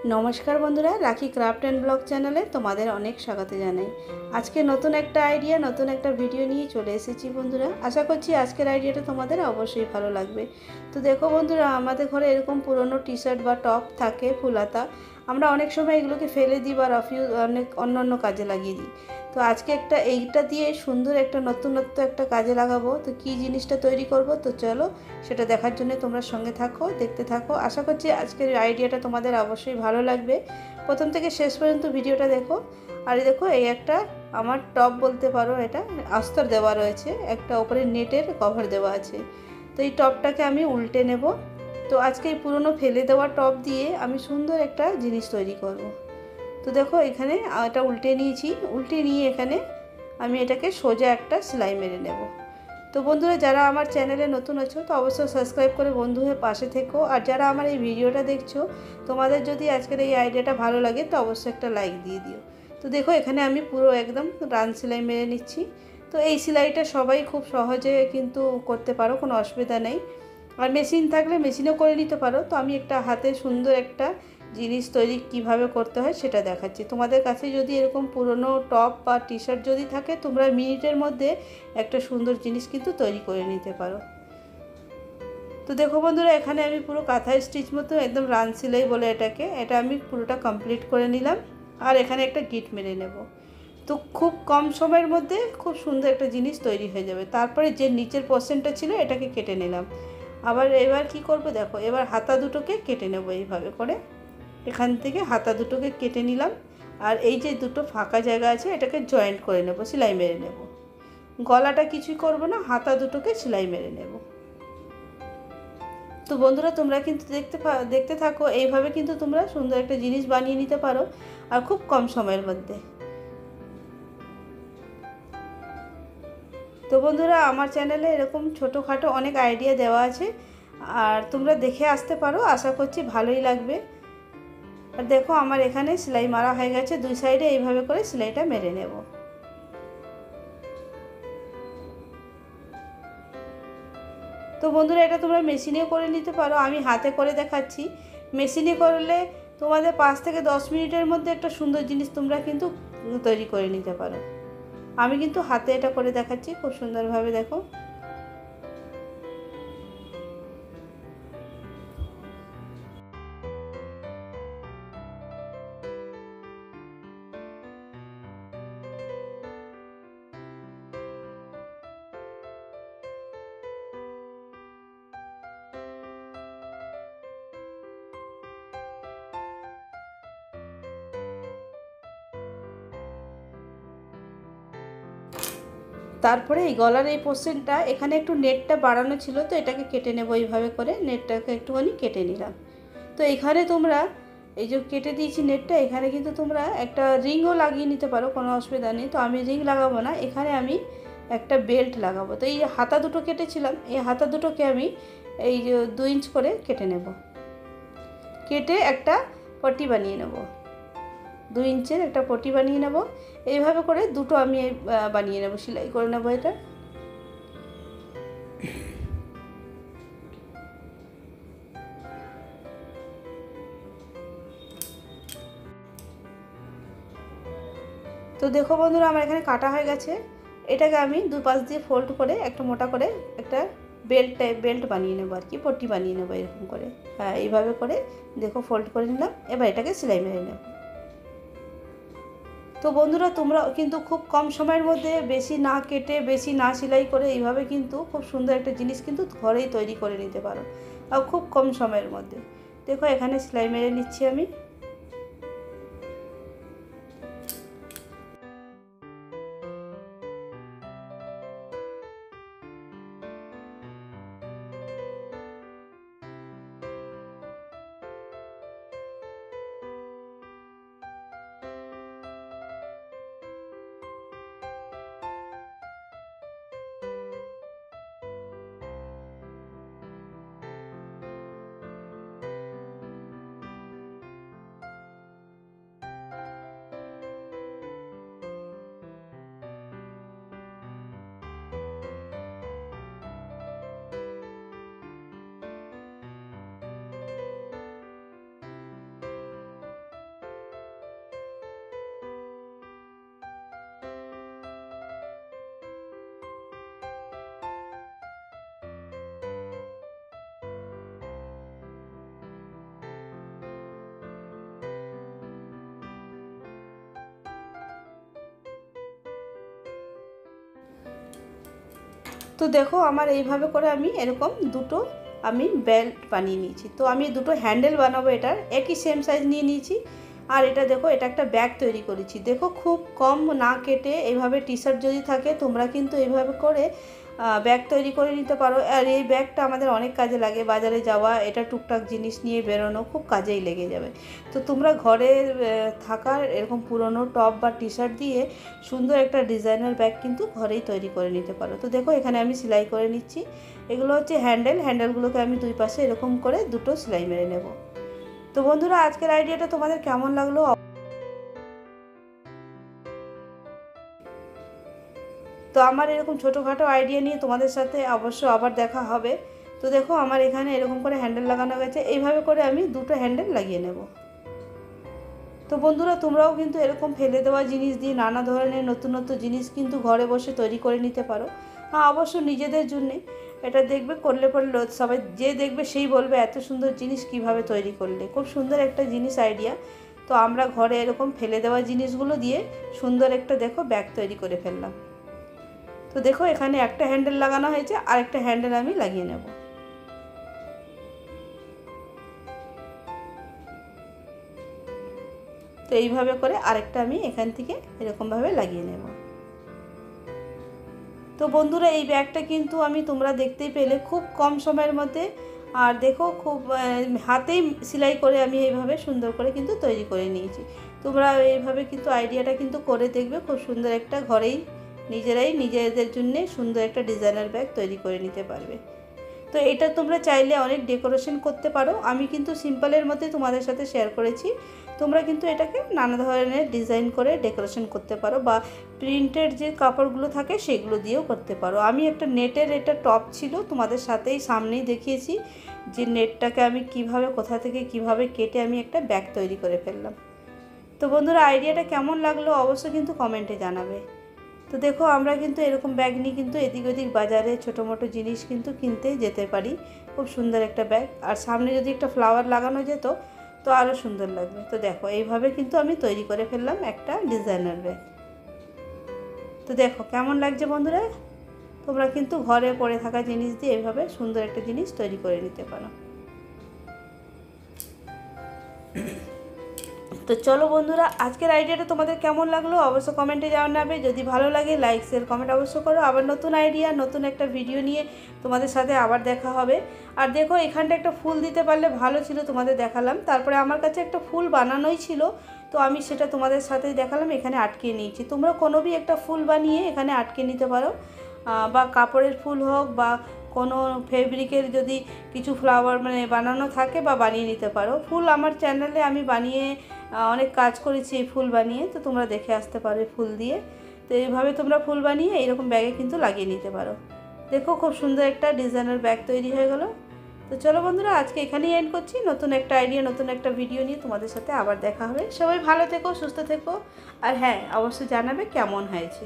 नमस्कार बंधुरा राखी craft and blog चैनले तुम्हादेर अनेक स्वागत जानाई। आज के नतून एक आइडिया नतून एक भिडियो निये चले एसेछि बंधुरा। आशा करछि आजकेर आइडियाटा तुम्हादेर अवश्यई भालो लागबे। तो देखो बंधुरा आमादेर घरे एरकम पुरानो टी शार्ट बा टप थाके फुलाता, आमरा अनेक समय एगुलोके फेले दिई बा रफिउज अनेक अन्यान्य काजे লাগিয়ে दिई। तो आज के एक এইটা দিয়ে সুন্দর একটা নতুনত্ব একটা কাজে লাগাবো। তো কি জিনিসটা তৈরি করব, তো চলো সেটা দেখার জন্য তোমরা সঙ্গে থাকো, দেখতে থাকো। আশা করছি আজকের আইডিয়াটা তোমাদের অবশ্যই ভালো লাগবে। প্রথম থেকে শেষ পর্যন্ত ভিডিওটা দেখো। আর দেখো এই একটা আমার টপ বলতে পারো, এটা আস্তর দেওয়া রয়েছে, একটা উপরে নেটের কভার দেওয়া আছে। তো এই টপটাকে আমি উল্টে নেব। তো আজকে এই পুরনো ফেলে দেওয়া টপ দিয়ে আমি সুন্দর একটা জিনিস তৈরি করব। তো দেখো এখানে এটা উল্টে নিয়েছি, উল্টে নিয়ে এখানে আমি এটাকে সোজা একটা সেলাই মেরে নেব। তো বন্ধুরা যারা আমার চ্যানেলে নতুন আছো তো অবশ্যই সাবস্ক্রাইব করে বন্ধু হয়ে পাশে থেকো। আর যারা আমার এই ভিডিওটা দেখছো তোমাদের যদি আজকের এই আইডিয়াটা ভালো লাগে তো অবশ্যই একটা লাইক দিয়ে দিও। তো দেখো এখানে আমি পুরো একদম রান সেলাই মেরে নিচ্ছি। তো এই সেলাইটা সবাই খুব সহজে কিন্তু করতে পারো, কোনো অসুবিধা নেই। আর মেশিন থাকলে মেশিনেও করে নিতে পারো। তো আমি একটা হাতে সুন্দর একটা জিনিস তৈরি কিভাবে করতে হয় সেটা দেখাচ্ছি। তোমাদের কাছে যদি এরকম পুরনো টপ বা টি শার্ট যদি থাকে তোমরা মিনিটের মধ্যে একটা সুন্দর জিনিস কিন্তু তৈরি করে নিতে পারো। তো দেখো বন্ধুরা এখানে আমি পুরো কাঁথায় স্টিচ মতো একদম রান সেলাই বলে এটাকে, এটা আমি পুরোটা কমপ্লিট করে নিলাম। আর এখানে একটা গিট মেরে নেব। তো খুব কম সময়ের মধ্যে খুব সুন্দর একটা জিনিস তৈরি হয়ে যাবে। তারপরে যে নিচের পোর্শনটা ছিল এটাকে কেটে নিলাম। আবার এবার কি করব দেখো, এবার হাতা দুটোকে কেটে নেব এইভাবে করে। এখান থেকে হাতা দুটোকে কেটে নিলাম। আর এই যে দুটো ফাঁকা জায়গা আছে এটাকে জয়েন্ট করে নেব, সেলাই মেরে নেব। গলাটা কিছুই করব না, হাতা দুটোকে সেলাই মেরে নেব। তো বন্ধুরা তোমরা কিন্তু দেখতে থাকো, এইভাবে কিন্তু তোমরা সুন্দর একটা জিনিস বানিয়ে নিতে পারো আর খুব কম সময়ের মধ্যে। তো বন্ধুরা আমার চ্যানেলে এরকম ছোটোখাটো অনেক আইডিয়া দেওয়া আছে, আর তোমরা দেখে আসতে পারো, আশা করছি ভালোই লাগবে। আর দেখো আমার এখানে সেলাই মারা হয়ে গেছে, দুই সাইডে এইভাবে করে সেলাইটা মেরে নেব। তো বন্ধুরা এটা তোমরা মেশিনেও করে নিতে পারো, আমি হাতে করে দেখাচ্ছি। মেশিনে করলে তোমাদের 5 থেকে 10 মিনিটের মধ্যে একটা সুন্দর জিনিস তোমরা কিন্তু তৈরি করে নিতে পারো। আমি কিন্তু হাতে এটা করে দেখাচ্ছি খুব সুন্দরভাবে, দেখো। তারপরে এই গলার এই পোর্শনটা এখানে একটু নেটটা বাড়ানো ছিল, তো এটাকে কেটে নেব এইভাবে করে, নেটটাকে একটুখানি কেটে নিলাম। তো এখানে তোমরা এই যে কেটে দিয়েছি নেটটা, এখানে কিন্তু তোমরা একটা রিংও লাগিয়ে নিতে পারো, কোনো অসুবিধা নেই। তো আমি রিং লাগাবো না, এখানে আমি একটা বেল্ট লাগাবো। তো এই হাতা দুটো কেটেছিলাম, এই হাতা দুটোকে আমি এই যে 2 ইঞ্চ করে কেটে নেব, কেটে একটা পট্টি বানিয়ে নেব। 2 ইঞ্চের একটা পট্টি বানিয়ে নেব। এইভাবে করে দুটো আমি বানিয়ে নেব, সেলাই করে নেব এটা। তো দেখো বন্ধুরা আমার এখানে কাটা হয়ে গেছে। এটাকে আমি দুপাশ দিয়ে ফোল্ড করে একটা মোটা করে একটা বেল্ট বানিয়ে নেবো আর কি, পট্টি বানিয়ে নেবো এরকম করে। হ্যাঁ এইভাবে করে দেখো ফোল্ড করে নিলাম। এবার এটাকে সেলাই মেরে নেব। তো বন্ধুরা তোমরা কিন্তু খুব কম সময়ের মধ্যে বেশি না কেটে বেশি না সেলাই করে এইভাবে কিন্তু খুব সুন্দর একটা জিনিস কিন্তু ঘরেই তৈরি করে নিতে পারো, আর খুব কম সময়ের মধ্যে। দেখো এখানে সেলাই মেরে নিচ্ছি আমি। তো দেখো আমার এইভাবে করে আমি এরকম দুটো আমি বেল্ট বানিয়ে নিয়েছি। তো আমি দুটো হ্যান্ডেল বানাবো, এটার একই সেম সাইজ নিয়ে নিয়েছি। আর এটা দেখো, এটা একটা ব্যাগ তৈরি করেছি। দেখো খুব কম না কেটে এইভাবে টি শার্ট যদি থাকে তোমরা কিন্তু এইভাবে করে ব্যাগ তৈরি করে নিতে পারো। আর এই ব্যাগটা আমাদের অনেক কাজে লাগে, বাজারে যাওয়া, এটা টুকটাক জিনিস নিয়ে বেরোনো খুব কাজেই লেগে যাবে। তো তোমরা ঘরে থাকার এরকম পুরনো টপ বা টি শার্ট দিয়ে সুন্দর একটা ডিজাইনার ব্যাগ কিন্তু ঘরেই তৈরি করে নিতে পারো। তো দেখো এখানে আমি সেলাই করে নিচ্ছি। এগুলো হচ্ছে হ্যান্ডেলগুলোকে আমি দুই পাশে এরকম করে দুটো সেলাই মেরে নেব। তো বন্ধুরা আজকের আইডিয়াটা তোমাদের কেমন লাগলো? তো আমার এরকম ছোটোখাটো আইডিয়া নিয়ে তোমাদের সাথে অবশ্য আবার দেখা হবে। তো দেখো আমার এখানে এরকম করে হ্যান্ডেল লাগানো গেছে, এইভাবে করে আমি দুটো হ্যান্ডেল লাগিয়ে নেব। তো বন্ধুরা তোমরাও কিন্তু এরকম ফেলে দেওয়া জিনিস দিয়ে নানা ধরনের নতুন নতুন জিনিস কিন্তু ঘরে বসে তৈরি করে নিতে পারো। হ্যাঁ, অবশ্য নিজেদের জন্যে। এটা দেখবে করলে পরে সবাই যে দেখবে সেই বলবে এত সুন্দর জিনিস কিভাবে তৈরি করলে। খুব সুন্দর একটা জিনিস আইডিয়া। তো আমরা ঘরে এরকম ফেলে দেওয়া জিনিসগুলো দিয়ে সুন্দর একটা দেখো ব্যাগ তৈরি করে ফেললাম। তো দেখো এখানে একটা হ্যান্ডেল লাগানো হয়েছে, আর একটা হ্যান্ডেল আমি লাগিয়ে নেব। তো এইভাবে করে আরেকটা আমি এখান থেকে এরকমভাবে লাগিয়ে নেব। তো বন্ধুরা এই ব্যাগটা কিন্তু আমি তোমরা দেখতেই পেলে খুব কম সময়ের মধ্যে, আর দেখো খুব হাতেই সেলাই করে আমি এইভাবে সুন্দর করে কিন্তু তৈরি করে নিয়েছি। তোমরা এইভাবে কিন্তু আইডিয়াটা কিন্তু করে দেখবে, খুব সুন্দর একটা ঘরেই নিজেরাই নিজেদের জন্য সুন্দর একটা ডিজাইনার ব্যাগ তৈরি করে নিতে পারবে। তো এটা তোমরা চাইলে অনেক ডেকোরেশন করতে পারো। আমি কিন্তু সিম্পলের মধ্যে তোমাদের সাথে শেয়ার করেছি। তোমরা কিন্তু এটাকে নানা ধরনের ডিজাইন করে ডেকোরেশন করতে পারো, বা প্রিন্টের যে কাপড়গুলো থাকে সেগুলো দিয়েও করতে পারো। আমি একটা নেটের এটা টপ ছিল, তোমাদের সাথেই সামনেই দেখিয়েছি যে নেটটাকে আমি কিভাবে কোথা থেকে কিভাবে কেটে আমি একটা ব্যাগ তৈরি করে ফেললাম। তো বন্ধুরা আইডিয়াটা কেমন লাগলো অবশ্যই কিন্তু কমেন্টে জানাবে। তো দেখো আমরা কিন্তু এরকম ব্যাগ নিয়ে কিন্তু এদিক ওদিক বাজারে ছোটো মোটো জিনিস কিন্তু কিনতে যেতে পারি। খুব সুন্দর একটা ব্যাগ, আর সামনে যদি একটা ফ্লাওয়ার লাগানো যেত তো আরও সুন্দর লাগবে। তো দেখো এইভাবে কিন্তু আমি তৈরি করে ফেললাম একটা ডিজাইনার ব্যাগ। তো দেখো কেমন লাগছে বন্ধুরা? তোমরা কিন্তু ঘরে পড়ে থাকা জিনিস দিয়ে এইভাবে সুন্দর একটা জিনিস তৈরি করে নিতে পারো। তো চলো বন্ধুরা আজকের আইডিয়াটা তোমাদের কেমন লাগলো অবশ্যই কমেন্টে জানাবে। যদি ভালো লাগে লাইক শেয়ার কমেন্ট অবশ্যই করো। আবার নতুন আইডিয়া নতুন একটা ভিডিও নিয়ে তোমাদের সাথে আবার দেখা হবে। আর দেখো এখানটা একটা ফুল দিতে পারলে ভালো ছিল, তোমাদের দেখালাম। তারপরে আমার কাছে একটা ফুল বানানোই ছিল, তো আমি সেটা তোমাদের সাথেই দেখালাম। এখানে আটকে নিয়েছি, তোমরা কোনো भी একটা ফুল বানিয়ে এখানে আটকে নিতে পারো, বা কাপড়ের ফুল হোক বা কোনো ফেব্রিকের যদি কিছু ফ্লাওয়ার মানে বানানো থাকে বা বানিয়ে নিতে পারো। ফুল আমার চ্যানেলে আমি বানিয়ে অনেক কাজ করেছি এই ফুল বানিয়ে, তো তোমরা দেখে আসতে পারো ফুল দিয়ে। তো এইভাবে তোমরা ফুল বানিয়ে এইরকম ব্যাগে কিন্তু লাগিয়ে নিতে পারো। দেখো খুব সুন্দর একটা ডিজাইনার ব্যাগ তৈরি হয়ে গেল। তো চলো বন্ধুরা আজকে এখানেই এন্ড করছি। নতুন একটা আইডিয়া নতুন একটা ভিডিও নিয়ে তোমাদের সাথে আবার দেখা হবে। সবাই ভালো থেকো, সুস্থ থেকো, আর হ্যাঁ অবশ্যই জানাবে কেমন হয়েছে।